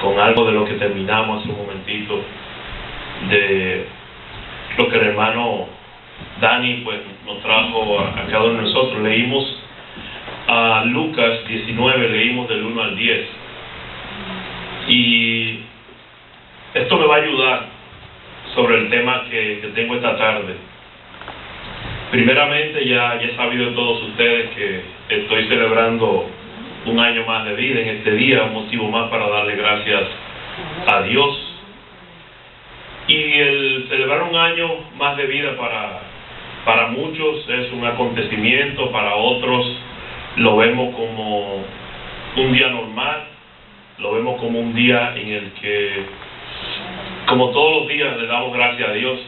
con algo de lo que terminamos hace un momentito, de lo que el hermano Dani pues nos trajo a cada uno de nosotros. Leímos a Lucas 19, leímos del 1 al 10, y esto me va a ayudar sobre el tema que tengo esta tarde. Primeramente, ya he sabido de todos ustedes que estoy celebrando un año más de vida en este día, un motivo más para darle gracias a Dios. Y el celebrar un año más de vida para muchos es un acontecimiento, para otros lo vemos como un día normal, lo vemos como un día en el que, como todos los días, le damos gracias a Dios.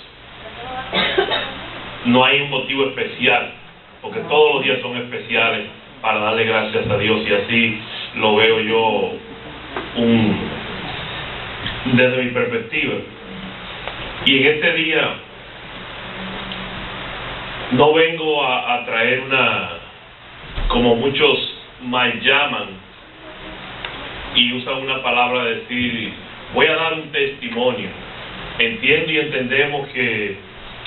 No hay un motivo especial, porque todos los días son especiales para darle gracias a Dios, y así lo veo yo desde mi perspectiva. Y en este día no vengo a traer como muchos mal llaman y usan una palabra de decir, voy a dar un testimonio. Entiendo y entendemos que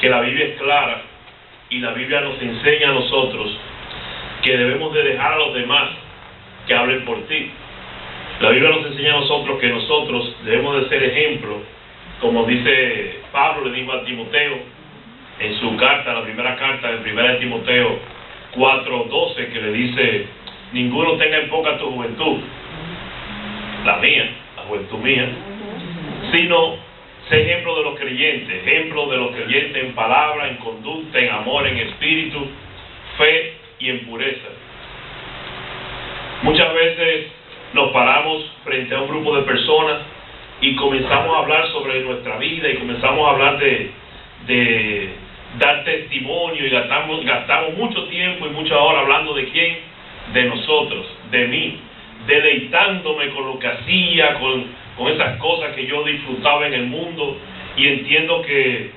la Biblia es clara, y la Biblia nos enseña a nosotros que debemos de dejar a los demás que hablen por ti. La Biblia nos enseña a nosotros que nosotros debemos de ser ejemplo, como dice Pablo, le dijo a Timoteo en su carta, la primera carta de 1 Timoteo 4:12, que le dice, ninguno tenga en poca tu juventud, la mía, la juventud mía, sino sé ejemplo de los creyentes, en palabra, en conducta, en amor, en espíritu, fe y en pureza. Muchas veces nos paramos frente a un grupo de personas y comenzamos a hablar sobre nuestra vida, y comenzamos a hablar de dar testimonio, y gastamos mucho tiempo y muchas horas hablando de quién, de nosotros, de mí, deleitándome con lo que hacía, con esas cosas que yo disfrutaba en el mundo, y entiendo que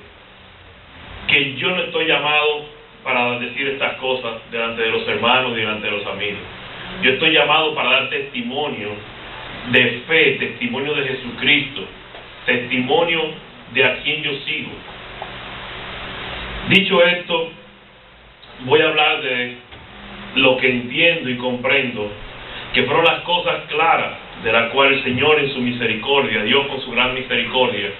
yo no estoy llamado para decir estas cosas delante de los hermanos y delante de los amigos. Yo estoy llamado para dar testimonio de fe, testimonio de Jesucristo, testimonio de a quien yo sigo. Dicho esto, voy a hablar de lo que entiendo y comprendo, que fueron las cosas claras de las cuales el Señor en su misericordia, Dios con su gran misericordia,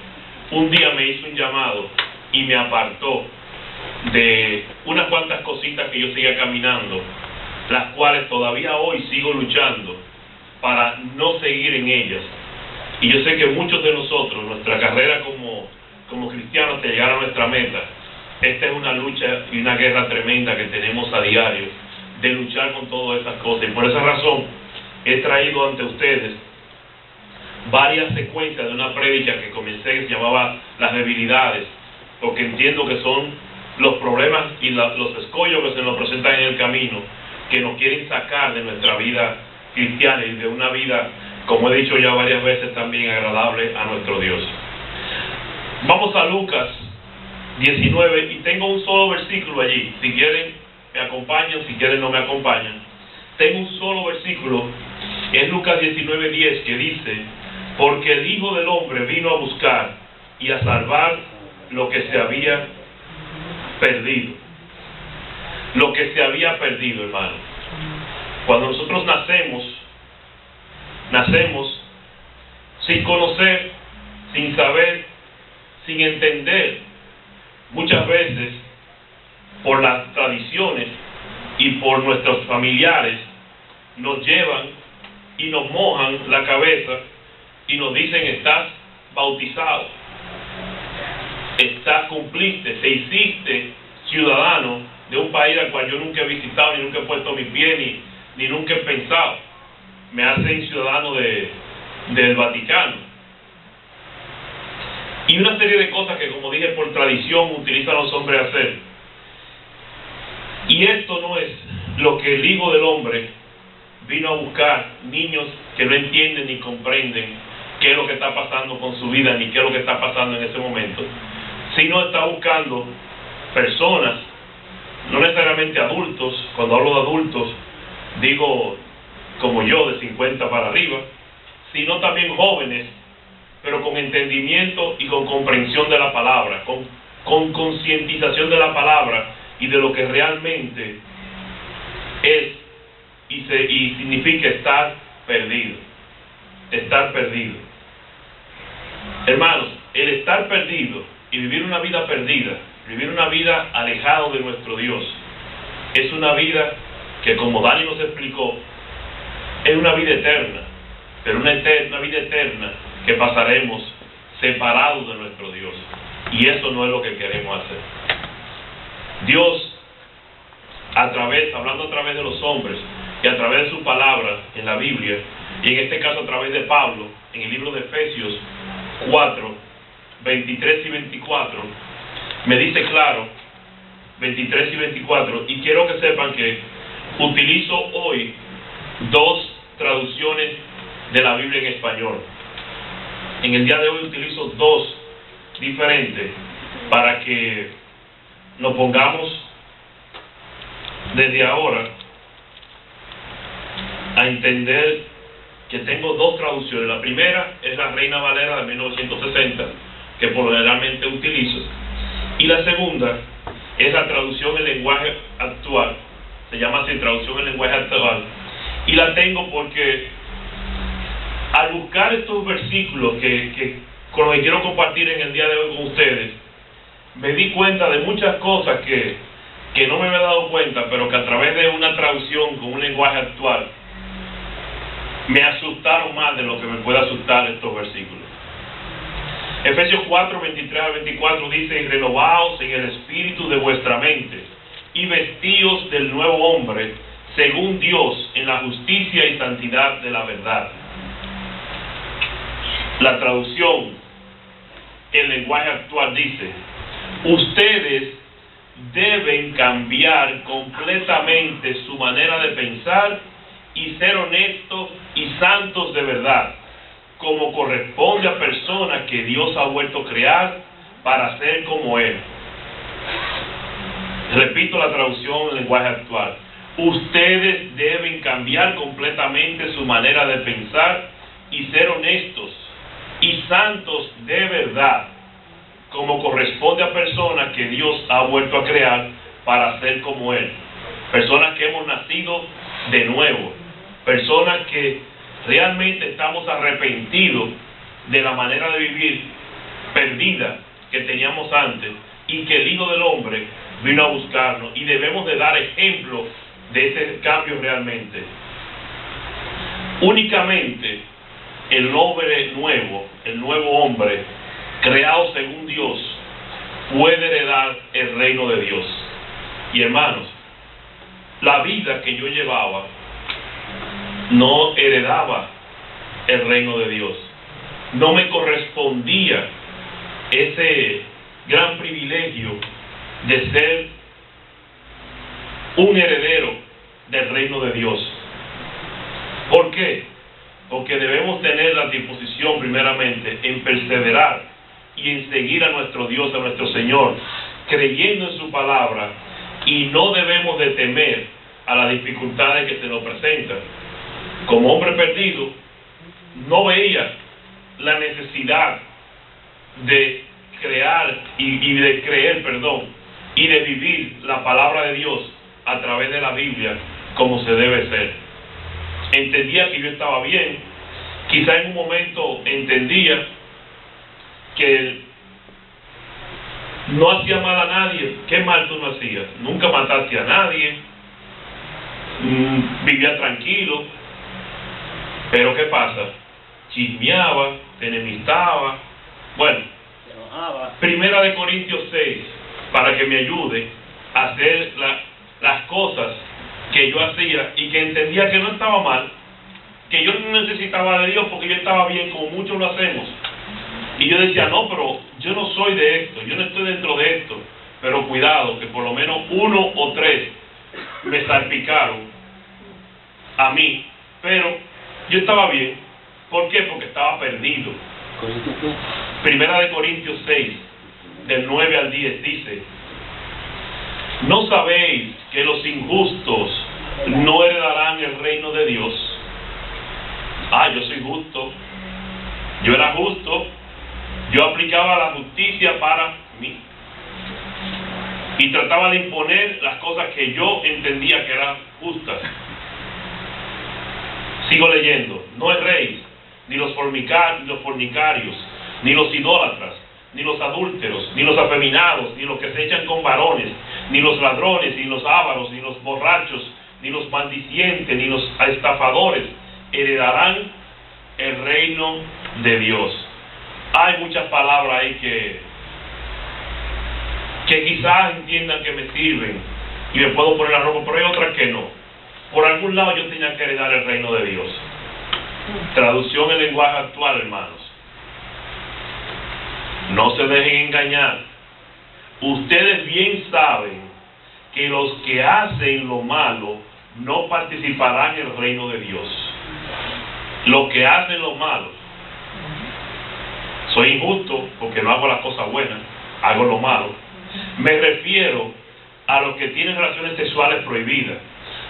un día me hizo un llamado y me apartó de unas cuantas cositas que yo seguía caminando, las cuales todavía hoy sigo luchando para no seguir en ellas. Y yo sé que muchos de nosotros, nuestra carrera como cristianos, hasta llegar a nuestra meta, esta es una lucha y una guerra tremenda que tenemos a diario, de luchar con todas esas cosas. Y por esa razón he traído ante ustedes varias secuencias de una prédica que comencé, que se llamaba Las debilidades, porque entiendo que son los problemas y los escollos que se nos presentan en el camino, que nos quieren sacar de nuestra vida cristiana y de una vida, como he dicho ya varias veces, también agradable a nuestro Dios. Vamos a Lucas 19, y tengo un solo versículo allí. Si quieren me acompañan, si quieren no me acompañan. Tengo un solo versículo, es Lucas 19:10, que dice, porque el Hijo del Hombre vino a buscar y a salvar lo que se había perdido. Lo que se había perdido, hermano. Cuando nosotros nacemos sin conocer, sin saber, sin entender. Muchas veces, por las tradiciones y por nuestros familiares, nos llevan y nos mojan la cabeza y nos dicen, estás bautizado, cumpliste, te hiciste ciudadano de un país al cual yo nunca he visitado, ni nunca he puesto mi pie, ni nunca he pensado. Me hacen ciudadano del Vaticano. Y una serie de cosas que, como dije, por tradición utilizan los hombres a hacer. Y esto no es lo que el Hijo del Hombre vino a buscar, niños que no entienden ni comprenden qué es lo que está pasando con su vida, ni qué es lo que está pasando en ese momento, sino está buscando personas, no necesariamente adultos. Cuando hablo de adultos, digo como yo, de 50 para arriba, sino también jóvenes, pero con entendimiento y con comprensión de la palabra, con concientización de la palabra y de lo que realmente es y significa estar perdido. Estar perdido. Hermanos, el estar perdido y vivir una vida perdida, vivir una vida alejado de nuestro Dios, es una vida que, como Dani nos explicó, es una vida eterna, pero una vida eterna que pasaremos separados de nuestro Dios. Y eso no es lo que queremos hacer. Dios, hablando a través de los hombres y a través de su palabra en la Biblia, y en este caso a través de Pablo, en el libro de Efesios 4, 23 y 24, me dice claro, 23 y 24, y quiero que sepan que utilizo hoy dos traducciones de la Biblia en español. En el día de hoy utilizo dos diferentes para que nos pongamos desde ahora a entender que tengo dos traducciones. La primera es la Reina Valera de 1960, que por lo generalmente utilizo, y la segunda es la traducción en lenguaje actual, se llama así, traducción en lenguaje actual, y la tengo porque al buscar estos versículos con los que quiero compartir en el día de hoy con ustedes, me di cuenta de muchas cosas que no me había dado cuenta, pero que a través de una traducción con un lenguaje actual me asustaron más de lo que me puede asustar estos versículos. Efesios 4, 23 a 24 dice: y renovaos en el espíritu de vuestra mente, y vestíos del nuevo hombre, según Dios, en la justicia y santidad de la verdad. La traducción en lenguaje actual dice: ustedes deben cambiar completamente su manera de pensar y ser honestos y santos de verdad, como corresponde a personas que Dios ha vuelto a crear para ser como Él. Repito la traducción en lenguaje actual: ustedes deben cambiar completamente su manera de pensar y ser honestos y santos de verdad, como corresponde a personas que Dios ha vuelto a crear para ser como Él. Personas que hemos nacido de nuevo, personas que realmente estamos arrepentidos de la manera de vivir perdida que teníamos antes, y que el Hijo del Hombre vino a buscarnos, y debemos de dar ejemplo de ese cambio realmente. Únicamente el hombre nuevo, el nuevo hombre creado según Dios, puede heredar el reino de Dios. Y hermanos, la vida que yo llevaba no heredaba el reino de Dios, no me correspondía ese gran privilegio de ser un heredero del reino de Dios. ¿Por qué? Porque debemos tener la disposición primeramente en perseverar y en seguir a nuestro Dios, a nuestro Señor, creyendo en su palabra, y no debemos de temer a las dificultades que se nos presentan. Como hombre perdido, no veía la necesidad de crear y de creer, y de vivir la palabra de Dios a través de la Biblia como se debe ser. Entendía que yo estaba bien, quizá en un momento entendía que no hacía mal a nadie. ¿Qué mal tú no hacías? Nunca mataste a nadie, vivía tranquilo. Pero ¿qué pasa? Chismeaba, te enemistaba. Bueno, Primera de Corintios 6, para que me ayude a hacer las cosas que yo hacía y que entendía que no estaba mal, que yo no necesitaba de Dios porque yo estaba bien, como muchos lo hacemos. Y yo decía, no, pero yo no soy de esto, yo no estoy dentro de esto. Pero cuidado, que por lo menos 1 o 3 me salpicaron a mí, pero yo estaba bien. ¿Por qué? Porque estaba perdido. Primera de Corintios 6, del 9 al 10, dice: ¿no sabéis que los injustos no heredarán el reino de Dios? Yo soy justo, yo era justo, yo aplicaba la justicia para mí y trataba de imponer las cosas que yo entendía que eran justas. Sigo leyendo. No erréis, ni los fornicarios, ni los idólatras, ni los adúlteros, ni los afeminados, ni los que se echan con varones, ni los ladrones, ni los ávaros, ni los borrachos, ni los maldicientes, ni los estafadores heredarán el reino de Dios. Hay muchas palabras ahí que quizás entiendan que me sirven y me puedo poner la ropa, pero hay otras que no. Por algún lado yo tenía que heredar el reino de Dios. Traducción en lenguaje actual, hermanos. No se dejen engañar. Ustedes bien saben que los que hacen lo malo no participarán en el reino de Dios. Los que hacen lo malo. Soy injusto porque no hago las cosas buenas, hago lo malo. Me refiero a los que tienen relaciones sexuales prohibidas,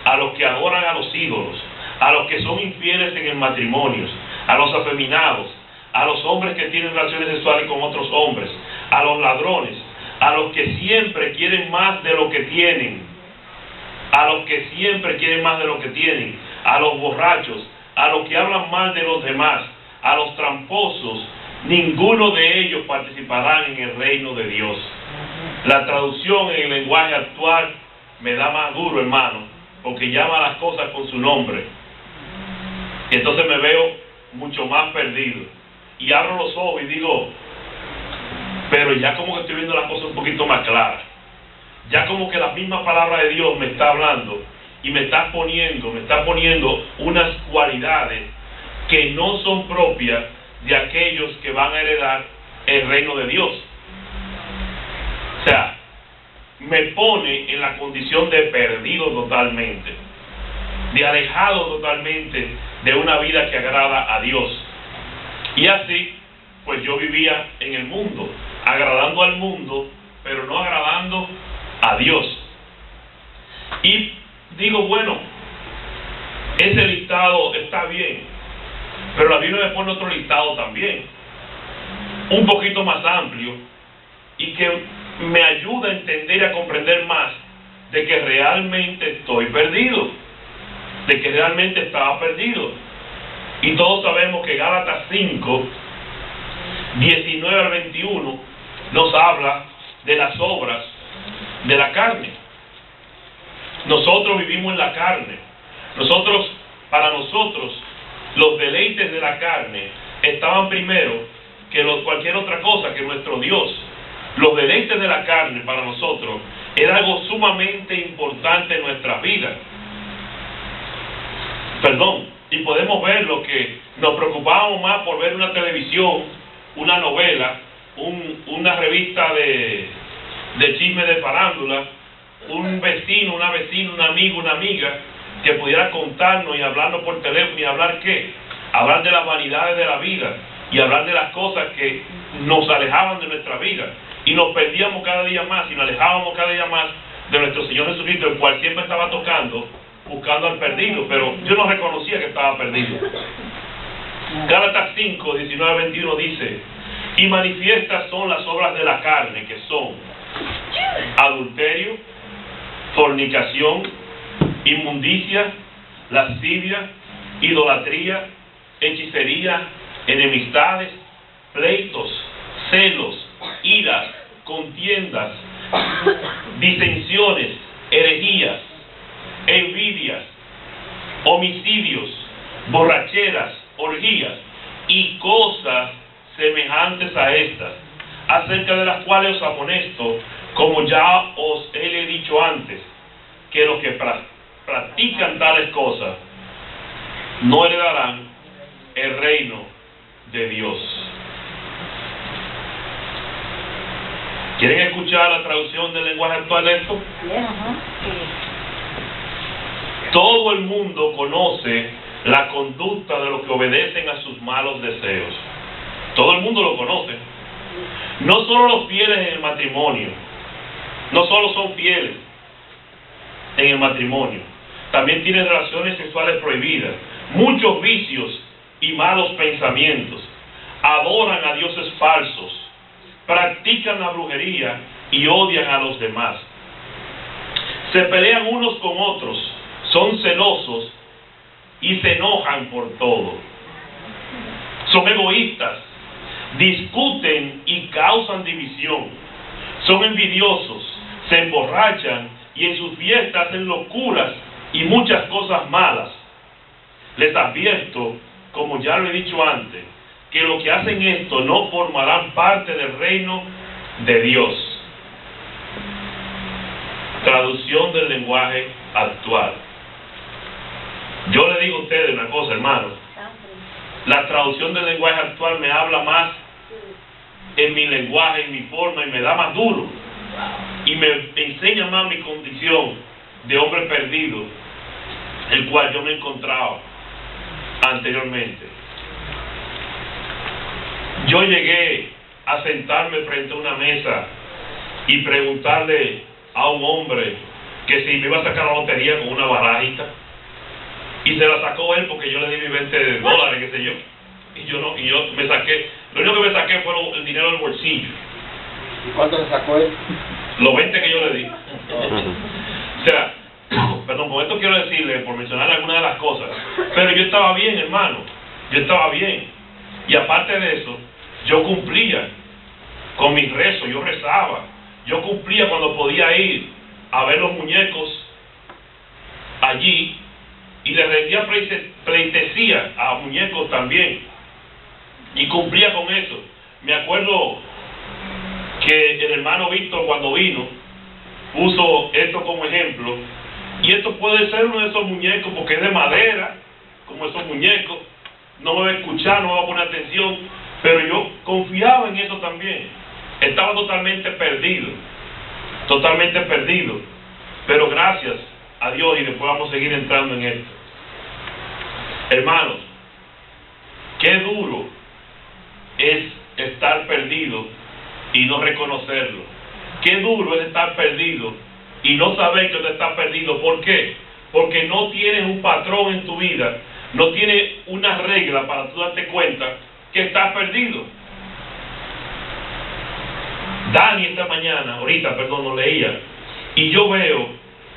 a los que adoran a los ídolos, a los que son infieles en el matrimonio, a los afeminados, a los hombres que tienen relaciones sexuales con otros hombres, a los ladrones, a los que siempre quieren más de lo que tienen, a los que siempre quieren más de lo que tienen, a los borrachos, a los que hablan mal de los demás, a los tramposos. Ninguno de ellos participarán en el reino de Dios. La traducción en el lenguaje actual me da más duro, hermano, porque llama las cosas con su nombre. Entonces me veo mucho más perdido. Y abro los ojos y digo, pero ya como que estoy viendo las cosas un poquito más claras. Ya como que la misma palabra de Dios me está hablando y me está poniendo unas cualidades que no son propias de aquellos que van a heredar el reino de Dios. O sea, me pone en la condición de perdido totalmente, de alejado totalmente de una vida que agrada a Dios. Y así, pues yo vivía en el mundo, agradando al mundo, pero no agradando a Dios. Y digo, bueno, ese listado está bien, pero la Biblia me pone otro listado también, un poquito más amplio, y que me ayuda a entender y a comprender más de que realmente estoy perdido, de que realmente estaba perdido. Y todos sabemos que Gálatas 5, 19 al 21, nos habla de las obras de la carne. Nosotros vivimos en la carne. Para nosotros, los deleites de la carne estaban primero que cualquier otra cosa, que nuestro Dios. Los deleites de la carne para nosotros era algo sumamente importante en nuestras vidas. Y podemos ver lo que nos preocupábamos más por ver una televisión, una novela, una revista de chisme de farándula, un vecino, una vecina, un amigo, una amiga que pudiera contarnos y hablarnos por teléfono y hablar ¿qué? Hablar de las vanidades de la vida y hablar de las cosas que nos alejaban de nuestra vida. Y nos perdíamos cada día más y nos alejábamos cada día más de nuestro Señor Jesucristo, el cual siempre estaba tocando, buscando al perdido, pero yo no reconocía que estaba perdido. Gálatas 5, 19 a 21 dice, y manifiestas son las obras de la carne, que son adulterio, fornicación, inmundicia, lascivia, idolatría, hechicería, enemistades, pleitos, celos, iras, contiendas, disensiones, herejías, envidias, homicidios, borracheras, orgías y cosas semejantes a estas, acerca de las cuales os amonesto, como ya os he dicho antes, que los que practican tales cosas no heredarán el reino de Dios. ¿Quieren escuchar la traducción del lenguaje actual de esto? Todo el mundo conoce la conducta de los que obedecen a sus malos deseos. Todo el mundo lo conoce. No solo los fieles en el matrimonio, no solo son fieles en el matrimonio, también tienen relaciones sexuales prohibidas. Muchos vicios y malos pensamientos, adoran a dioses falsos, practican la brujería y odian a los demás. Se pelean unos con otros, son celosos y se enojan por todo. Son egoístas, discuten y causan división. Son envidiosos, se emborrachan y en sus fiestas hacen locuras y muchas cosas malas. Les advierto, como ya lo he dicho antes, que los que hacen esto no formarán parte del reino de Dios. Traducción del lenguaje actual. Yo le digo a ustedes una cosa, hermano. La traducción del lenguaje actual me habla más en mi lenguaje, en mi forma, y me da más duro. Y me enseña más mi condición de hombre perdido, el cual yo me encontraba anteriormente. Yo llegué a sentarme frente a una mesa y preguntarle a un hombre que si me iba a sacar la lotería con una barajita, y se la sacó él porque yo le di mis $20, qué sé yo, y yo me saqué, lo único que me saqué fue el dinero del bolsillo. ¿Y cuánto le sacó él? Los 20 que yo le di. O sea, perdón, con esto quiero decirle, por mencionar algunas de las cosas, pero yo estaba bien, hermano, yo estaba bien, y aparte de eso, yo cumplía con mis rezos, yo rezaba, yo cumplía cuando podía ir a ver los muñecos allí, y le rendía pleitesía a muñecos también, y cumplía con eso. Me acuerdo que el hermano Víctor, cuando vino, puso esto como ejemplo, y esto puede ser uno de esos muñecos porque es de madera, como esos muñecos, no me va a escuchar, no me va a poner atención, pero yo confiaba en eso también. Estaba totalmente perdido, pero gracias a Dios, y después vamos a seguir entrando en esto. Hermanos, qué duro es estar perdido y no reconocerlo. Qué duro es estar perdido y no saber que usted está perdido. ¿Por qué? Porque no tienes un patrón en tu vida, no tienes una regla para tú darte cuenta que estás perdido. Dani esta mañana, lo leía, y yo veo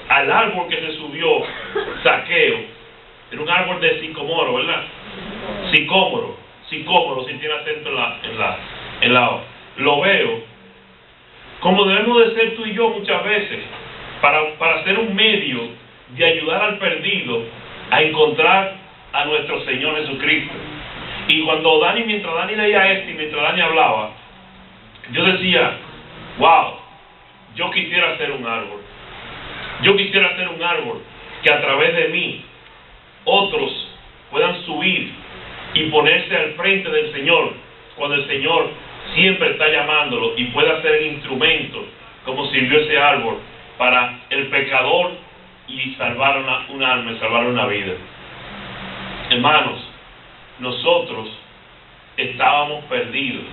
al árbol que se subió Zaqueo, era un árbol de sicomoro, ¿verdad? Sicómoro, si tiene acento en la O. Lo veo como debemos de ser tú y yo muchas veces, para ser un medio de ayudar al perdido a encontrar a nuestro Señor Jesucristo. Y mientras Dani leía esto y mientras Dani hablaba, yo decía, wow, yo quisiera ser un árbol. Yo quisiera ser un árbol que a través de mí otros puedan subir y ponerse al frente del Señor cuando el Señor siempre está llamándolo, y pueda ser instrumento como sirvió ese árbol para el pecador y salvar un alma y salvar una vida. Hermanos, nosotros estábamos perdidos.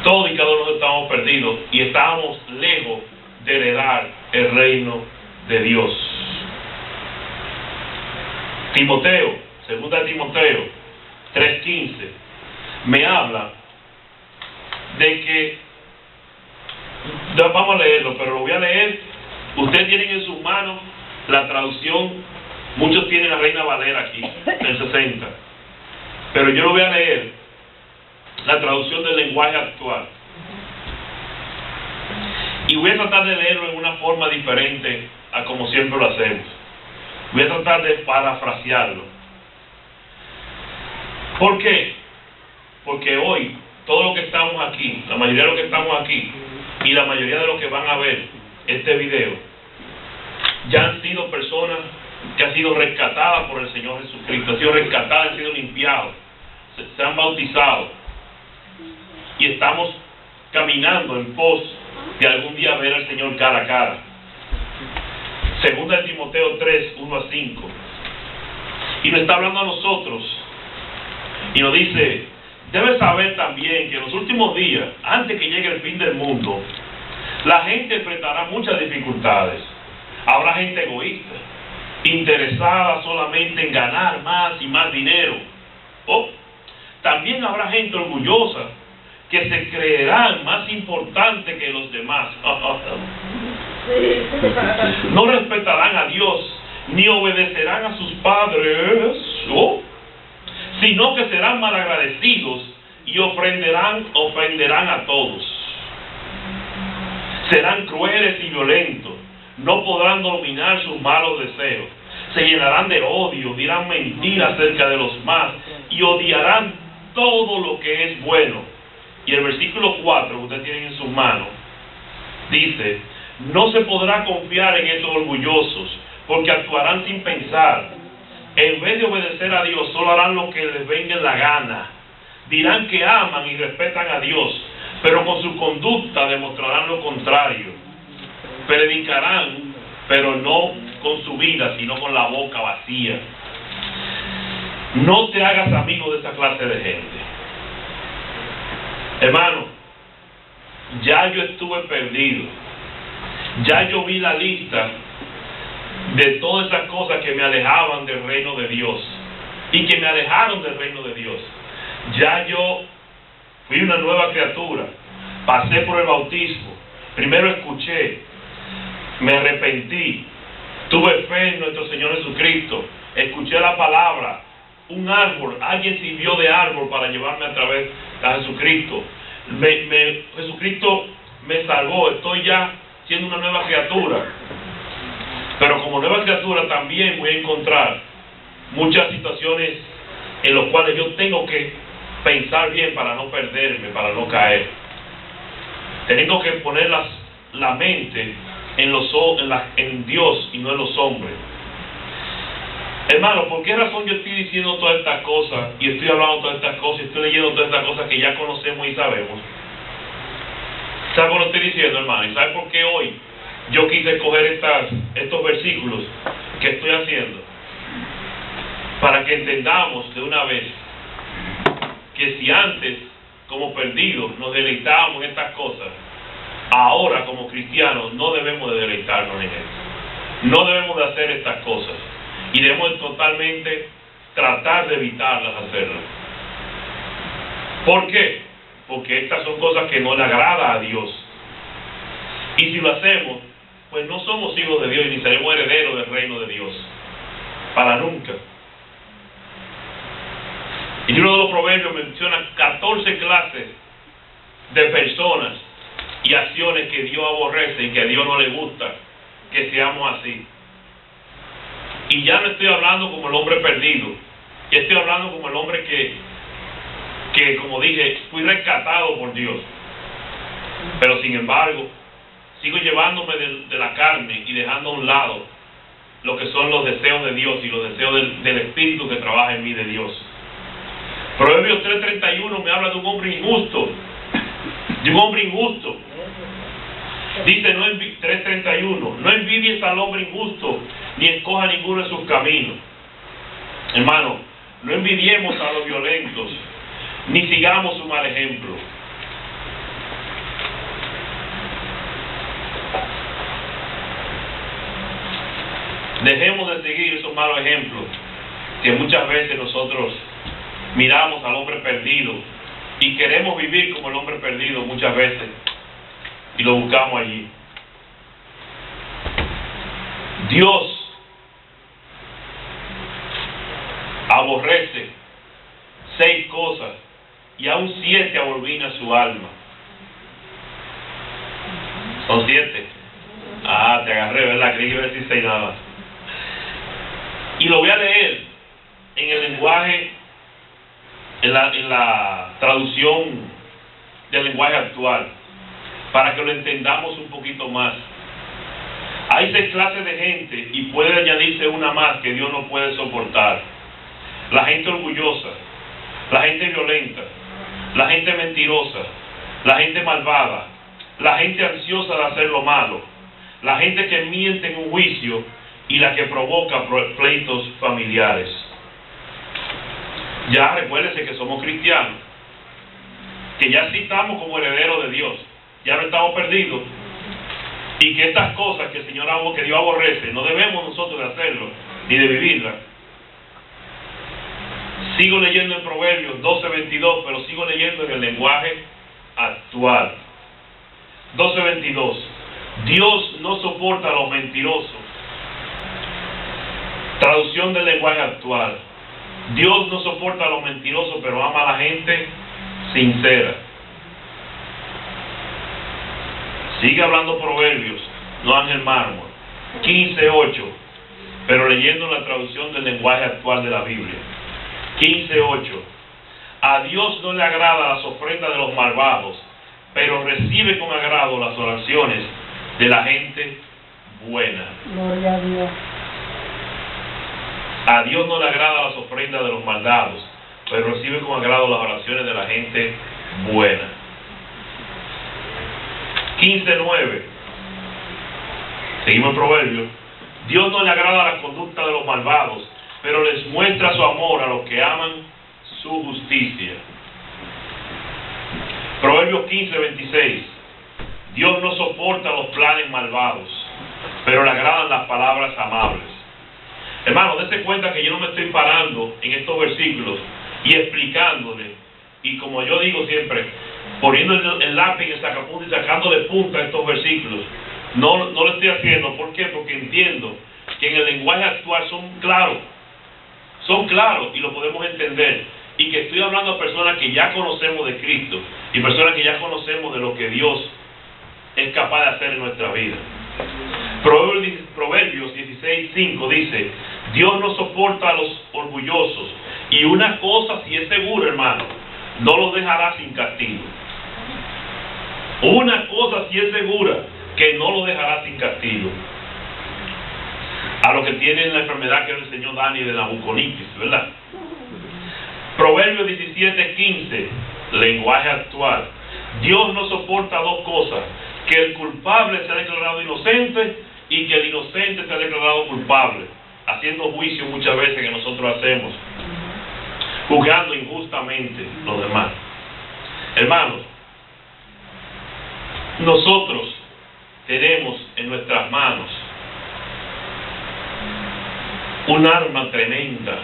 Todos y cada uno estábamos perdidos y estábamos lejos de heredar el reino de Dios. Timoteo, 2 Timoteo 3:15, me habla de que, vamos a leerlo, pero lo voy a leer. Ustedes tienen en sus manos la traducción, muchos tienen la Reina Valera aquí, del 60, pero yo lo voy a leer, la traducción del lenguaje actual. Y voy a tratar de leerlo en una forma diferente a como siempre lo hacemos. Voy a tratar de parafrasearlo. ¿Por qué? Porque hoy, todos los que estamos aquí, la mayoría de los que estamos aquí, y la mayoría de los que van a ver este video, ya han sido personas que han sido rescatadas por el Señor Jesucristo, han sido rescatadas, han sido limpiados, se han bautizado, y estamos caminando en pos de algún día ver al Señor cara a cara. 2 Timoteo 3, 1-5, y nos está hablando a nosotros, y nos dice: debes saber también que en los últimos días, antes que llegue el fin del mundo, la gente enfrentará muchas dificultades. Habrá gente egoísta, interesada solamente en ganar más y más dinero, También habrá gente orgullosa que se creerán más importante que los demás. No respetarán a Dios, ni obedecerán a sus padres, sino que serán malagradecidos y ofenderán a todos. Serán crueles y violentos, no podrán dominar sus malos deseos, se llenarán de odio, dirán mentiras acerca de los más y odiarán todo lo que es bueno. Y el versículo 4 que ustedes tienen en sus manos dice: no se podrá confiar en estos orgullosos, porque actuarán sin pensar. En vez de obedecer a Dios, solo harán lo que les venga en la gana. Dirán que aman y respetan a Dios, pero con su conducta demostrarán lo contrario. Predicarán, pero no con su vida, sino con la boca vacía. No te hagas amigo de esa clase de gente. Hermano, ya yo estuve perdido. Ya yo vi la lista de todas esas cosas que me alejaban del reino de Dios y que me alejaron del reino de Dios. Ya yo fui una nueva criatura, pasé por el bautismo, primero escuché, me arrepentí, tuve fe en nuestro Señor Jesucristo, escuché la palabra, un árbol, alguien sirvió de árbol para llevarme a través de Jesucristo. Jesucristo me salvó, estoy ya siendo una nueva criatura. Pero como nueva criatura también voy a encontrar muchas situaciones en las cuales yo tengo que pensar bien para no perderme, para no caer. Tengo que poner la mente en Dios y no en los hombres. Hermano, ¿por qué razón yo estoy diciendo todas estas cosas y estoy hablando todas estas cosas y estoy leyendo todas estas cosas que ya conocemos y sabemos? ¿Sabe lo que estoy diciendo, hermano? ¿Y sabe por qué hoy yo quise escoger estos versículos que estoy haciendo? Para que entendamos de una vez que si antes, como perdidos, nos deleitábamos en estas cosas, ahora como cristianos no debemos de deleitarnos en esto. No debemos de hacer estas cosas. Y debemos totalmente tratar de evitarlas hacerlas. ¿Por qué? Porque estas son cosas que no le agrada a Dios. Y si lo hacemos, pues no somos hijos de Dios ni seremos herederos del reino de Dios. Para nunca. El libro de los Proverbios menciona 14 clases de personas y acciones que Dios aborrece y que a Dios no le gusta que seamos así. Y ya no estoy hablando como el hombre perdido, ya estoy hablando como el hombre que como dije, fui rescatado por Dios. Pero sin embargo, sigo llevándome de la carne y dejando a un lado lo que son los deseos de Dios y los deseos del Espíritu que trabaja en mí de Dios. Proverbios 3:31 me habla de un hombre injusto. De un hombre injusto. Dice 3:31, no envidies al hombre injusto, ni escoja ninguno de sus caminos. Hermano, no envidiemos a los violentos, ni sigamos su mal ejemplo. Dejemos de seguir esos malos ejemplos que muchas veces nosotros miramos al hombre perdido y queremos vivir como el hombre perdido muchas veces y lo buscamos allí. Dios aborrece 6 cosas y aún 7 abomina su alma. Son 7. Ah, te agarré, ¿verdad? Creí que iba a decir 6 nada más. Y lo voy a leer en el lenguaje, en la traducción del lenguaje actual, para que lo entendamos un poquito más. Hay 6 clases de gente y puede añadirse una más que Dios no puede soportar. La gente orgullosa, la gente violenta, la gente mentirosa, la gente malvada, la gente ansiosa de hacer lo malo, la gente que miente en un juicio y la que provoca pleitos familiares. Ya recuérdese que somos cristianos, que ya sí estamos como herederos de Dios, ya no estamos perdidos, y que estas cosas que el Señor que Dios aborrece, no debemos nosotros de hacerlo, ni de vivirlas. Sigo leyendo en Proverbios 12:22, pero sigo leyendo en el lenguaje actual. 12:22. Dios no soporta a los mentirosos. Traducción del lenguaje actual. Dios no soporta a los mentirosos, pero ama a la gente sincera. Sigue hablando Proverbios, no Ángel Mármol. 15:8, pero leyendo la traducción del lenguaje actual de la Biblia. 15:8. A Dios no le agrada las ofrendas de los malvados, pero recibe con agrado las oraciones de la gente buena. Gloria a Dios. A Dios no le agrada las ofrendas de los malvados, pero recibe con agrado las oraciones de la gente buena. 15:9. Seguimos en Proverbios. Dios no le agrada la conducta de los malvados, pero les muestra su amor a los que aman su justicia. Proverbios 15:26. Dios no soporta los planes malvados, pero le agradan las palabras amables. Hermano, dése cuenta que yo no me estoy parando en estos versículos y explicándole, y como yo digo siempre, poniendo el lápiz en el sacapunta y sacando de punta estos versículos. No lo estoy haciendo. ¿Por qué? Porque entiendo que en el lenguaje actual son claros y lo podemos entender, y que estoy hablando a personas que ya conocemos de Cristo y personas que ya conocemos de lo que Dios es capaz de hacer en nuestra vida. Proverbios 16:5 dice: Dios no soporta a los orgullosos, y una cosa sí es segura, hermano, no los dejará sin castigo. Una cosa sí es segura, que no lo dejará sin castigo. A los que tienen la enfermedad que le enseñó Dani de la bucolitis, ¿verdad? Proverbios 17:15, lenguaje actual. Dios no soporta dos cosas: que el culpable sea declarado inocente y que el inocente sea declarado culpable, haciendo juicio muchas veces que nosotros hacemos, juzgando injustamente los demás. Hermanos, nosotros tenemos en nuestras manos un arma tremenda,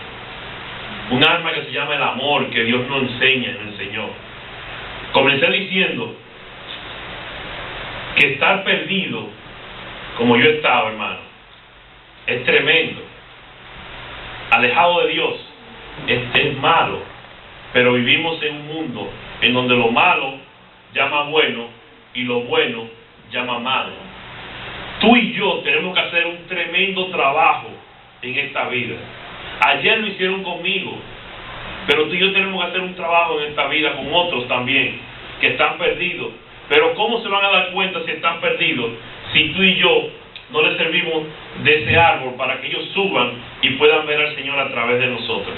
un arma que se llama el amor, que Dios nos enseña y nos enseñó. Comencé diciendo que estar perdido, como yo estaba, hermano, es tremendo. Alejado de Dios es malo, pero vivimos en un mundo en donde lo malo llama bueno y lo bueno llama malo. Tú y yo tenemos que hacer un tremendo trabajo en esta vida. Ayer lo hicieron conmigo, pero tú y yo tenemos que hacer un trabajo en esta vida con otros también que están perdidos. Pero ¿cómo se van a dar cuenta si están perdidos si tú y yo no les servimos de ese árbol para que ellos suban y puedan ver al Señor a través de nosotros?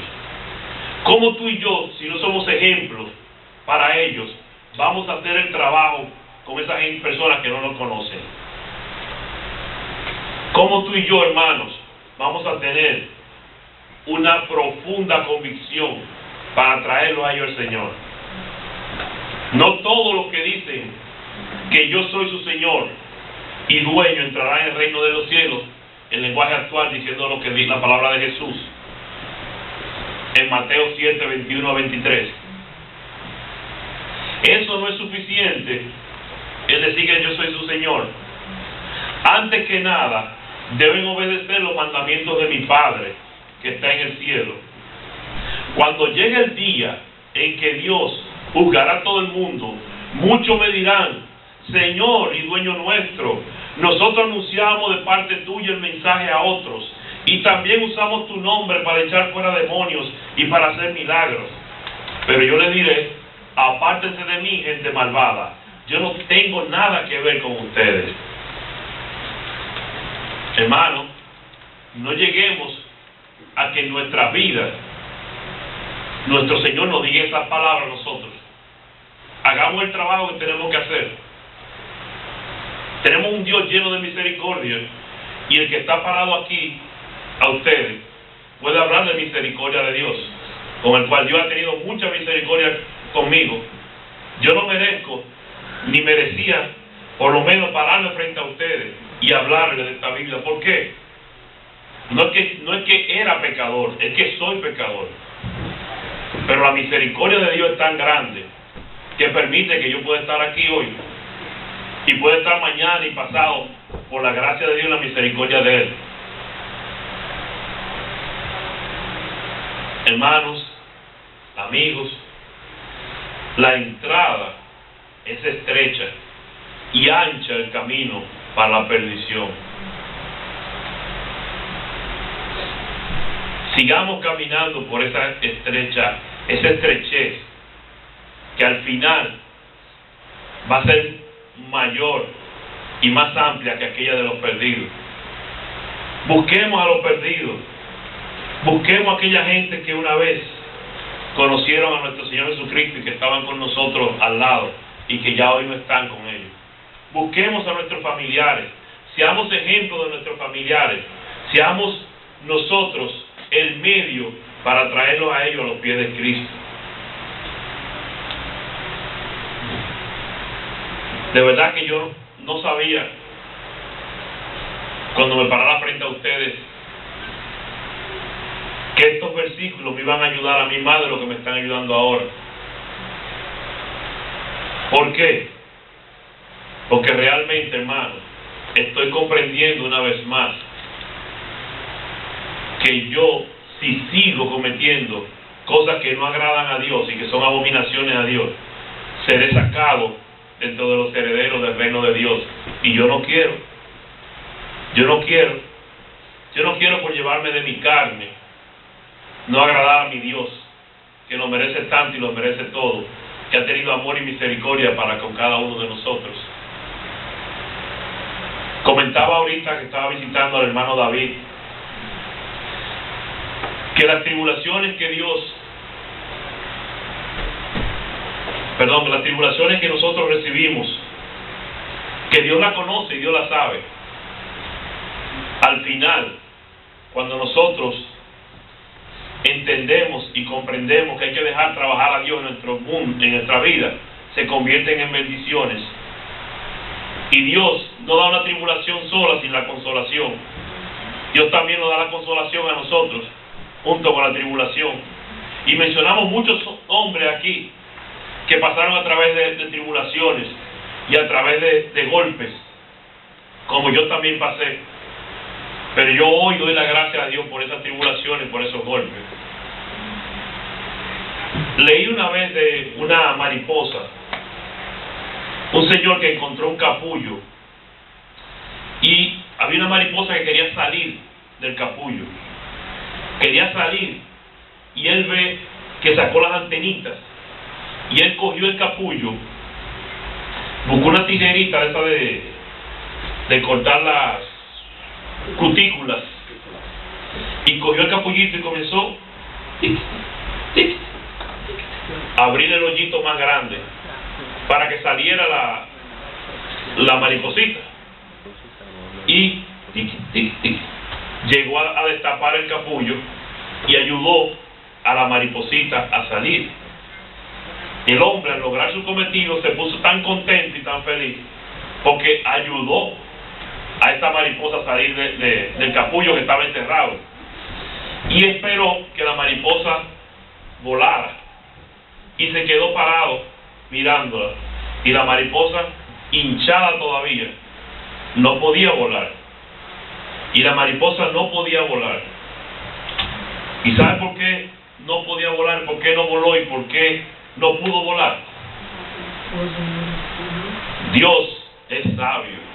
¿Cómo tú y yo, si no somos ejemplos para ellos, vamos a hacer el trabajo con esas personas que no nos conocen? ¿Cómo tú y yo, hermanos, vamos a tener una profunda convicción para traerlo a ellos al Señor? No todos los que dicen que yo soy su Señor y dueño entrarán en el reino de los cielos, en lenguaje actual, diciendo lo que dice la palabra de Jesús en Mateo 7:21-23. Eso no es suficiente, es decir que yo soy su Señor. Antes que nada, deben obedecer los mandamientos de mi Padre que está en el cielo. Cuando llegue el día en que Dios juzgará a todo el mundo, muchos me dirán: Señor y dueño nuestro, nosotros anunciamos de parte tuya el mensaje a otros, y también usamos tu nombre para echar fuera demonios y para hacer milagros. Pero yo les diré: apártense de mí, gente malvada, yo no tengo nada que ver con ustedes. Hermano, no lleguemos a que en nuestra vida nuestro Señor nos diga esas palabras a nosotros. Hagamos el trabajo que tenemos que hacer. Tenemos un Dios lleno de misericordia, y el que está parado aquí a ustedes puede hablar de misericordia de Dios, con el cual Dios ha tenido mucha misericordia conmigo. Yo no merezco ni merecía por lo menos pararme frente a ustedes y hablarles de esta Biblia. ¿Por qué? No es que era pecador, es que soy pecador. Pero la misericordia de Dios es tan grande que permite que yo pueda estar aquí hoy y pueda estar mañana y pasado por la gracia de Dios y la misericordia de Él. Hermanos, amigos, la entrada es estrecha y ancha el camino para la perdición. Sigamos caminando por esa estrechez, que al final va a ser mayor y más amplia que aquella de los perdidos. Busquemos a los perdidos. Busquemos a aquella gente que una vez conocieron a nuestro Señor Jesucristo y que estaban con nosotros al lado y que ya hoy no están con ellos. Busquemos a nuestros familiares. Seamos ejemplos de nuestros familiares. Seamos nosotros el medio para traerlos a ellos a los pies de Cristo. De verdad que yo no sabía, cuando me parara frente a ustedes, que estos versículos me iban a ayudar a mí más de lo que me están ayudando ahora. ¿Por qué? Porque realmente, hermano, estoy comprendiendo una vez más que yo, si sigo cometiendo cosas que no agradan a Dios y que son abominaciones a Dios, seré sacado dentro de los herederos del reino de Dios. Y yo no quiero. Yo no quiero por llevarme de mi carne no agradar a mi Dios, que lo merece tanto y lo merece todo, que ha tenido amor y misericordia para con cada uno de nosotros. Comentaba ahorita que estaba visitando al hermano David, que las tribulaciones que nosotros recibimos, que Dios la conoce y Dios la sabe. Al final, cuando nosotros entendemos y comprendemos que hay que dejar trabajar a Dios en nuestro mundo, en nuestra vida, se convierten en bendiciones. Y Dios no da una tribulación sola sin la consolación. Dios también nos da la consolación a nosotros junto con la tribulación. Y mencionamos muchos hombres aquí que pasaron a través de tribulaciones y a través de golpes, como yo también pasé. Pero yo hoy doy la gracia a Dios por esas tribulaciones, por esos golpes. Leí una vez de una mariposa, un señor que encontró un capullo, y había una mariposa que quería salir del capullo. Quería salir, y él ve que sacó las antenitas, y él cogió el capullo, buscó una tijerita esa de cortar las cutículas, y cogió el capullito y comenzó a abrir el hoyito más grande para que saliera la mariposita, y llegó a destapar el capullo y ayudó a la mariposita a salir. El hombre, al lograr su cometido, se puso tan contento y tan feliz porque ayudó a esta mariposa a salir del capullo que estaba enterrado, y esperó que la mariposa volara, y se quedó parado mirándola, y la mariposa, hinchada todavía, no podía volar, y la mariposa no podía volar. ¿Y sabe por qué no podía volar? ¿Por qué no voló y por qué no pudo volar? Dios es sabio.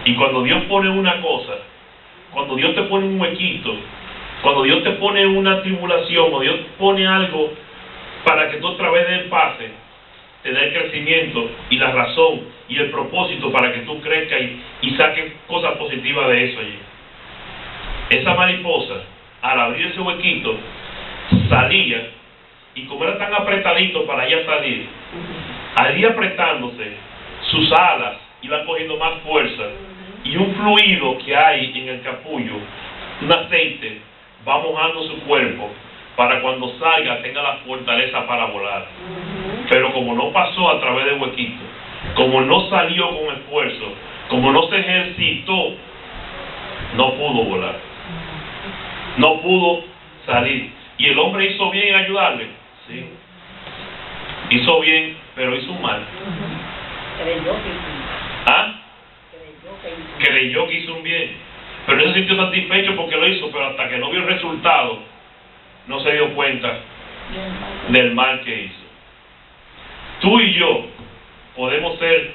Y cuando Dios pone una cosa, cuando Dios te pone un huequito, cuando Dios te pone una tribulación, o Dios pone algo para que tú a través de él pase, te da el crecimiento y la razón y el propósito para que tú crezcas y saques cosas positivas de eso allí. Esa mariposa, al abrir ese huequito, salía, y como era tan apretadito para ella salir, al ir apretándose, sus alas iban cogiendo más fuerza, y un fluido que hay en el capullo, un aceite, va mojando su cuerpo para cuando salga tenga la fortaleza para volar. Pero como no pasó a través del huequito, como no salió con esfuerzo, como no se ejercitó, no pudo volar, no pudo salir. ¿Y el hombre hizo bien en ayudarle? ¿sí? Hizo bien, pero hizo un mal. ¿Ah? Creyó que hizo un bien, pero no se sintió satisfecho porque lo hizo, pero hasta que no vio el resultado, no se dio cuenta del mal que hizo. Tú y yo podemos ser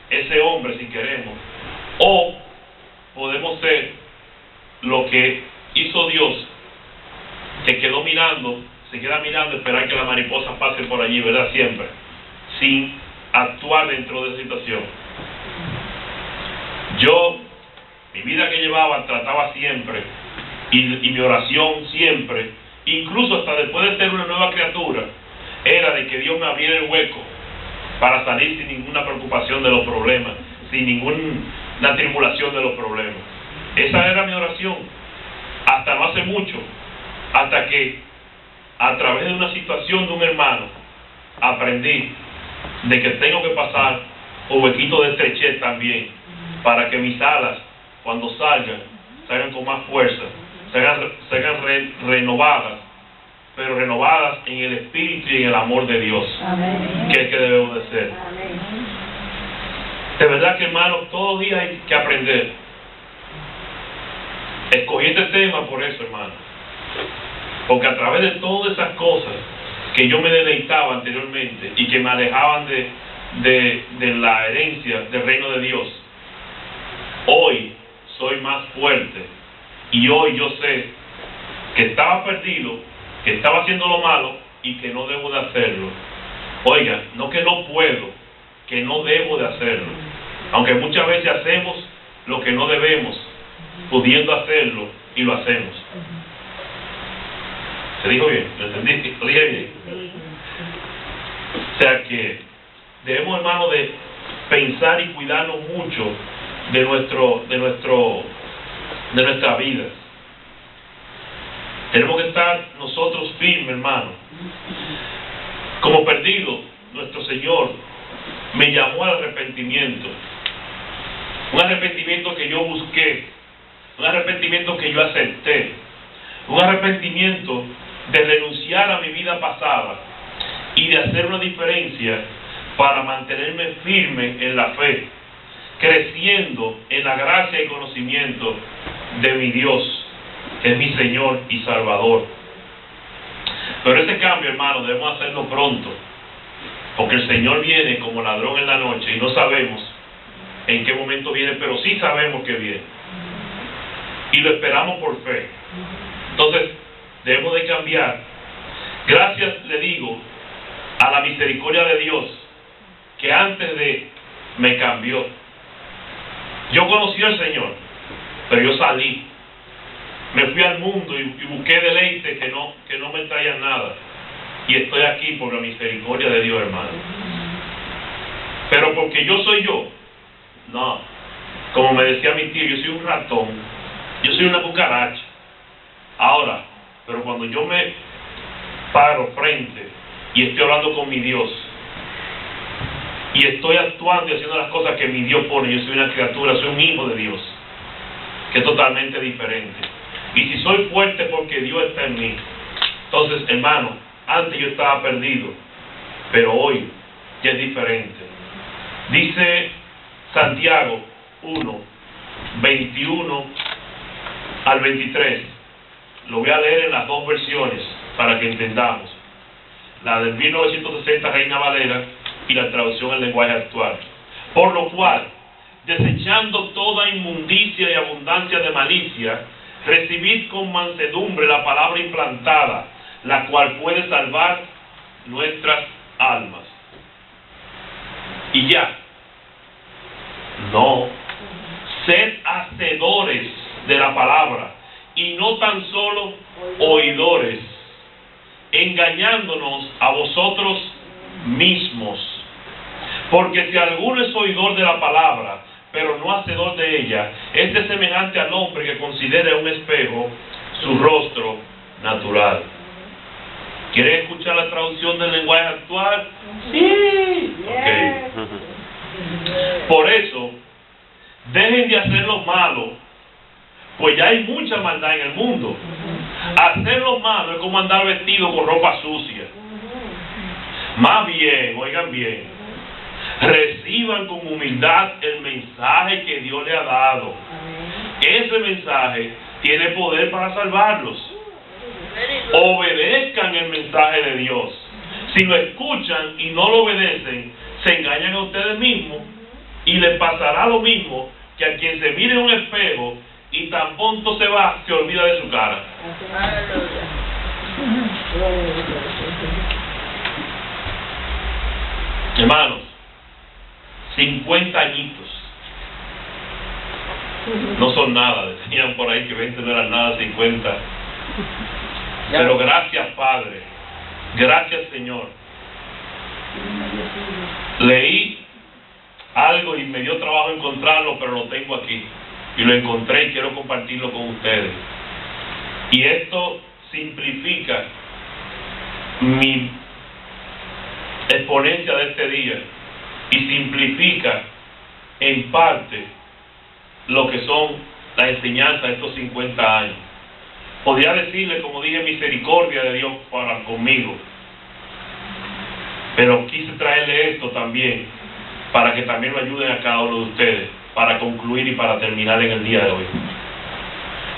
ese hombre si queremos, o podemos ser lo que hizo Dios, que quedó mirando, se queda mirando, esperar que la mariposa pase por allí, ¿verdad? Siempre, sin actuar dentro de esa situación. Yo, mi vida que llevaba, trataba siempre, y mi oración siempre, incluso hasta después de ser una nueva criatura, era de que Dios me abriera el hueco para salir sin ninguna preocupación de los problemas, sin ninguna tribulación de los problemas. Esa era mi oración, hasta no hace mucho, hasta que a través de una situación de un hermano, aprendí de que tengo que pasar por huequitos de estrechez también, para que mis alas, cuando salgan con más fuerza, salgan renovadas, pero renovadas en el espíritu y en el amor de Dios. Amén. Que es que debemos de ser. Amén. De verdad que, hermano, todos los días hay que aprender. Escogí este tema por eso, hermano, porque a través de todas esas cosas que yo me deleitaba anteriormente y que me alejaban de la herencia del reino de Dios, hoy soy más fuerte y hoy yo sé que estaba perdido, que estaba haciendo lo malo y que no debo de hacerlo. Oiga, no que no puedo, que no debo de hacerlo. Aunque muchas veces hacemos lo que no debemos, pudiendo hacerlo, y lo hacemos. ¿Se dijo bien? ¿Lo entendí? ¿Lo dije bien? O sea que debemos, hermano, de pensar y cuidarnos mucho de nuestra vida. Tenemos que estar nosotros firmes, hermano. Como perdido, nuestro Señor me llamó al arrepentimiento. Un arrepentimiento que yo busqué, un arrepentimiento que yo acepté, un arrepentimiento de renunciar a mi vida pasada y de hacer una diferencia para mantenerme firme en la fe, creciendo en la gracia y conocimiento de mi Dios, que es mi Señor y Salvador. Pero ese cambio, hermano, debemos hacerlo pronto, porque el Señor viene como ladrón en la noche y no sabemos en qué momento viene, pero sí sabemos que viene y lo esperamos por fe. Entonces debemos de cambiar. Gracias, le digo, a la misericordia de Dios, que antes de me cambió. Yo conocí al Señor, pero yo salí, me fui al mundo y busqué deleite que no me traían nada, y estoy aquí por la misericordia de Dios, hermano. Pero porque yo soy yo, no. Como me decía mi tío, yo soy un ratón, yo soy una cucaracha. Ahora, pero cuando yo me paro frente y estoy hablando con mi Dios y estoy actuando y haciendo las cosas que mi Dios pone, yo soy una criatura, soy un hijo de Dios, que es totalmente diferente. Y si soy fuerte porque Dios está en mí, entonces, hermano, antes yo estaba perdido, pero hoy ya es diferente. Dice Santiago 1, 21 al 23. Lo voy a leer en las dos versiones para que entendamos. La del 1960 Reina Valera y la traducción al lenguaje actual. Por lo cual, desechando toda inmundicia y abundancia de malicia, recibid con mansedumbre la palabra implantada, la cual puede salvar nuestras almas. Y ya, no, sed hacedores de la palabra y no tan solo oidores, engañándonos a vosotros mismos. Porque si alguno es oidor de la palabra, pero no hacedor de ella, este es semejante al hombre que considera un espejo su rostro natural. ¿Quieren escuchar la traducción del lenguaje actual? Sí. Okay. Por eso, dejen de hacer lo malo, pues ya hay mucha maldad en el mundo. Hacer lo malo es como andar vestido con ropa sucia. Más bien, oigan bien, reciban con humildad el mensaje que Dios le ha dado. Ese mensaje tiene poder para salvarlos. Obedezcan el mensaje de Dios. Si lo escuchan y no lo obedecen, se engañan a ustedes mismos y les pasará lo mismo que a quien se mire en un espejo y tan pronto se va, se olvida de su cara. Hermanos, 50 añitos no son nada. Decían por ahí que 20 no eran nada, 50. Pero gracias, Padre. Gracias, Señor. Leí algo y me dio trabajo encontrarlo, pero lo tengo aquí. Y lo encontré y quiero compartirlo con ustedes. Y esto simplifica mi exponencia de este día. Y simplifica en parte lo que son las enseñanzas de estos 50 años. Podría decirle, como dije, misericordia de Dios para conmigo. Pero quise traerle esto también, para que también lo ayuden a cada uno de ustedes, para concluir y para terminar en el día de hoy.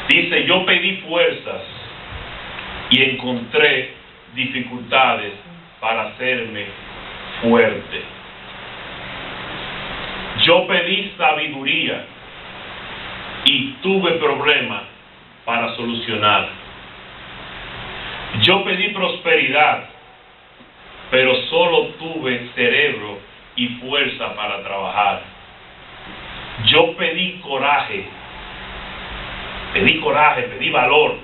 Dice, yo pedí fuerzas y encontré dificultades para hacerme fuerte. Yo pedí sabiduría y tuve problemas para solucionar. Yo pedí prosperidad, pero solo tuve cerebro y fuerza para trabajar. Yo pedí coraje, pedí valor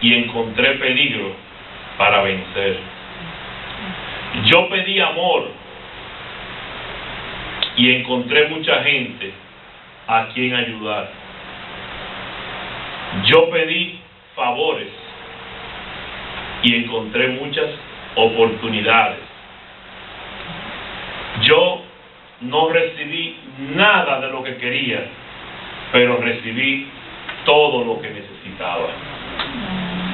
y encontré peligro para vencer. Yo pedí amor y encontré mucha gente a quien ayudar. Yo pedí favores y encontré muchas oportunidades. Yo no recibí nada de lo que quería, pero recibí todo lo que necesitaba.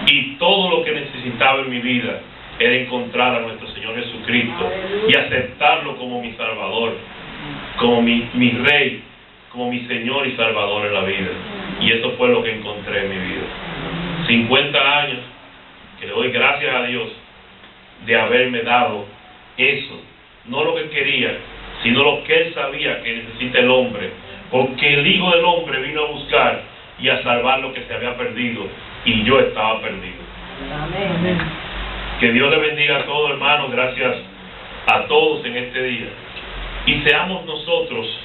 Y todo lo que necesitaba en mi vida era encontrar a nuestro Señor Jesucristo y aceptarlo como mi Salvador, como mi Rey, como mi Señor y Salvador en la vida. Y eso fue lo que encontré en mi vida. 50 años que le doy gracias a Dios de haberme dado eso, no lo que quería, sino lo que Él sabía que necesita el hombre, porque el Hijo del Hombre vino a buscar y a salvar lo que se había perdido, y yo estaba perdido. Amén. Que Dios le bendiga a todos, hermanos. Gracias a todos en este día, y seamos nosotros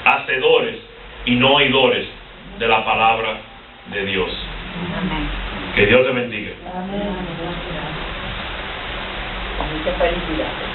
hacedores y no oidores de la palabra de Dios. Amén. Que Dios le bendiga. Amén. Muchas felicidades.